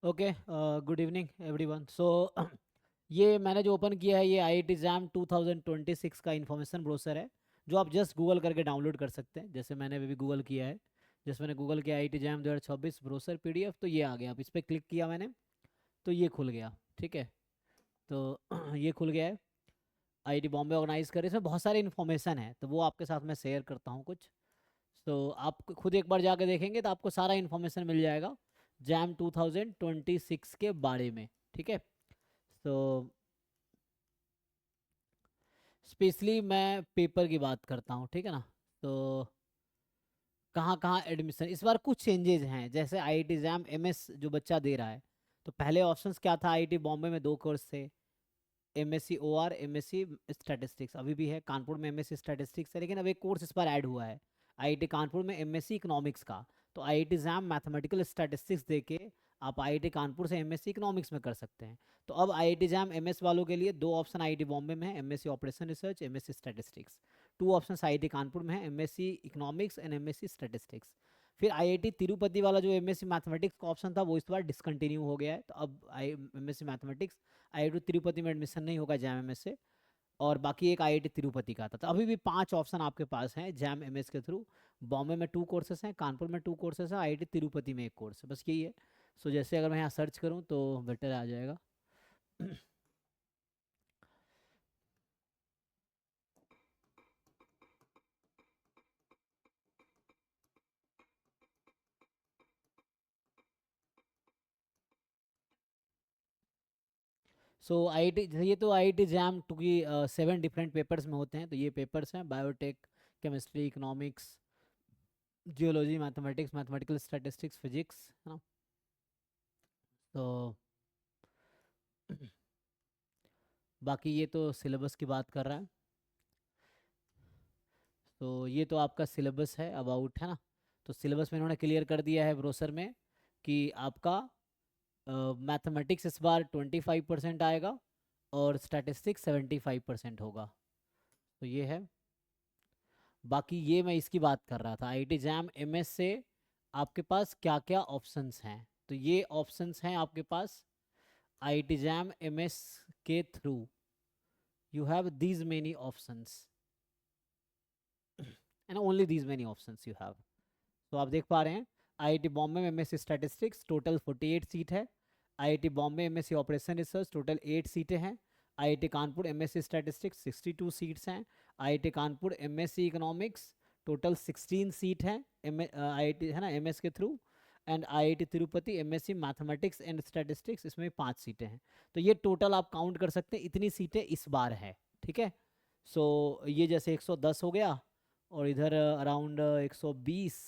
Okay, good evening everyone. So ये मैंने जो ओपन किया है ये आईआईटी जैम 2026 का इन्फॉर्मेशन ब्रोशर है, जो आप जस्ट गूगल करके डाउनलोड कर सकते हैं। जैसे मैंने अभी गूगल किया है, जैसे मैंने गूगल किया आईआईटी जैम 2026 ब्रोशर पीडीएफ, तो ये आ गया। अब इस पर क्लिक किया मैंने तो ये खुल गया। ठीक है, तो ये खुल गया है। आईआईटी बॉम्बे ऑर्गेनाइज करे, इसमें बहुत सारे इन्फॉर्मेशन है, तो वो आपके साथ मैं शेयर करता हूँ कुछ। तो आप खुद एक बार जाके देखेंगे तो आपको सारा इन्फॉर्मेशन मिल जाएगा जैम 2026 के बारे में। ठीक है, तो स्पेशली मैं पेपर की बात करता हूँ, ठीक है ना। तो कहाँ कहाँ एडमिशन इस बार कुछ चेंजेस हैं, जैसे आईआईटी जैम एमएस जो बच्चा दे रहा है, तो पहले ऑप्शंस क्या था, आईआईटी बॉम्बे में दो कोर्स थे, एमएससी ओआर, एमएससी स्टैटिस्टिक्स। अभी भी है, कानपुर में एमएससी स्टैटिस्टिक्स है, लेकिन अब एक कोर्स इस बार ऐड हुआ है आईआईटी कानपुर में, एमएससी इकोनॉमिक्स का। तो आईआईटी जैम मैथमेटिकल स्टैटिस्टिक्स देके आप आईआईटी कानपुर से एमएससी इकोनॉमिक्स में कर सकते हैं। तो अब आईआईटी जैम एमएस वालों के लिए दो ऑप्शन आईआईटी बॉम्बे में है, MSc operation research, MSc statistics. Two option IIT Kanpur में है, MSc economics and MSc statistics. फिर आईआईटी तिरुपति वाला जो एमएससी मैथमेटिक्स का ऑप्शन था वो इस बार डिसकंटिन्यू हो गया है, तो अब आई एमएससी मैथमेटिक्स आईआईटी तिरुपति में एडमिशन नहीं होगा जैम एमएस से। और बाकी एक आईआईटी तिरुपति का था। तो अभी भी पांच ऑप्शन आपके पास हैं जैम एमएस के थ्रू। बॉम्बे में टू कोर्सेस हैं, कानपुर में टू कोर्सेस हैं, आईआईटी तिरुपति में एक कोर्स है, बस यही है। सो जैसे अगर मैं यहाँ सर्च करूँ तो बेटर आ जाएगा। सो आईआईटी, ये तो आईआईटी जैम टू की 7 डिफरेंट पेपर्स में होते हैं। तो ये पेपर्स हैं biotech, chemistry, economics, geology, mathematics, mathematical statistics, physics, है ना। तो बाकी ये तो सिलेबस की बात कर रहा है। तो ये तो आपका सिलेबस है अबाउट, है ना। तो सिलेबस में इन्होंने क्लियर कर दिया है ब्रोशर में कि आपका मैथमेटिक्स इस बार 25% आएगा और स्टैटिस्टिक्स 75% होगा। तो ये है। बाकी ये मैं इसकी बात कर रहा था, आईआईटी जैम एमएस से आपके पास क्या क्या ऑप्शंस हैं। तो ये ऑप्शंस हैं आपके पास आईआईटी जैम एमएस के through. You have these many options and only these many options you have. तो आप देख पा रहे हैं, आईआईटी बॉम्बे में एमएससी स्टैटिस्टिक्स टोटल 48 सीट है। IIT Bombay MSc operation research total 8 सीटें हैं। IIT Kanpur MSc statistics 62 seats हैं। IIT Kanpur MSc economics total 16 seat हैं, आईआईटी है ना एमएस के through. And IIT Tirupati MSc mathematics and statistics, इसमें 5 सीटें हैं। तो ये टोटल आप काउंट कर सकते हैं, इतनी सीटें इस बार है। ठीक है, सो ये जैसे 110 हो गया, और इधर अराउंड 120,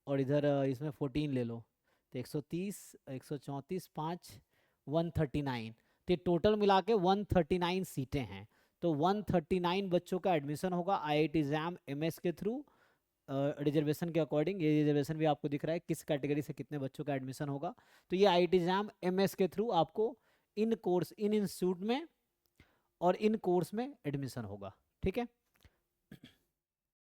और इधर इसमें 14 ले लो, तो 130, 134, 5, 139। तो ये टोटल मिला के 139 सीटें हैं। तो 139 बच्चों का एडमिशन होगा आईआईटी जैम एमएस के थ्रू। रिजर्वेशन के अकॉर्डिंग ये रिजर्वेशन भी आपको दिख रहा है किस कैटेगरी से कितने बच्चों का एडमिशन होगा। तो ये आईआईटी जैम एमएस के थ्रू आपको इन कोर्स, इन इंस्टीट्यूट में और इन कोर्स में एडमिशन होगा। ठीक है,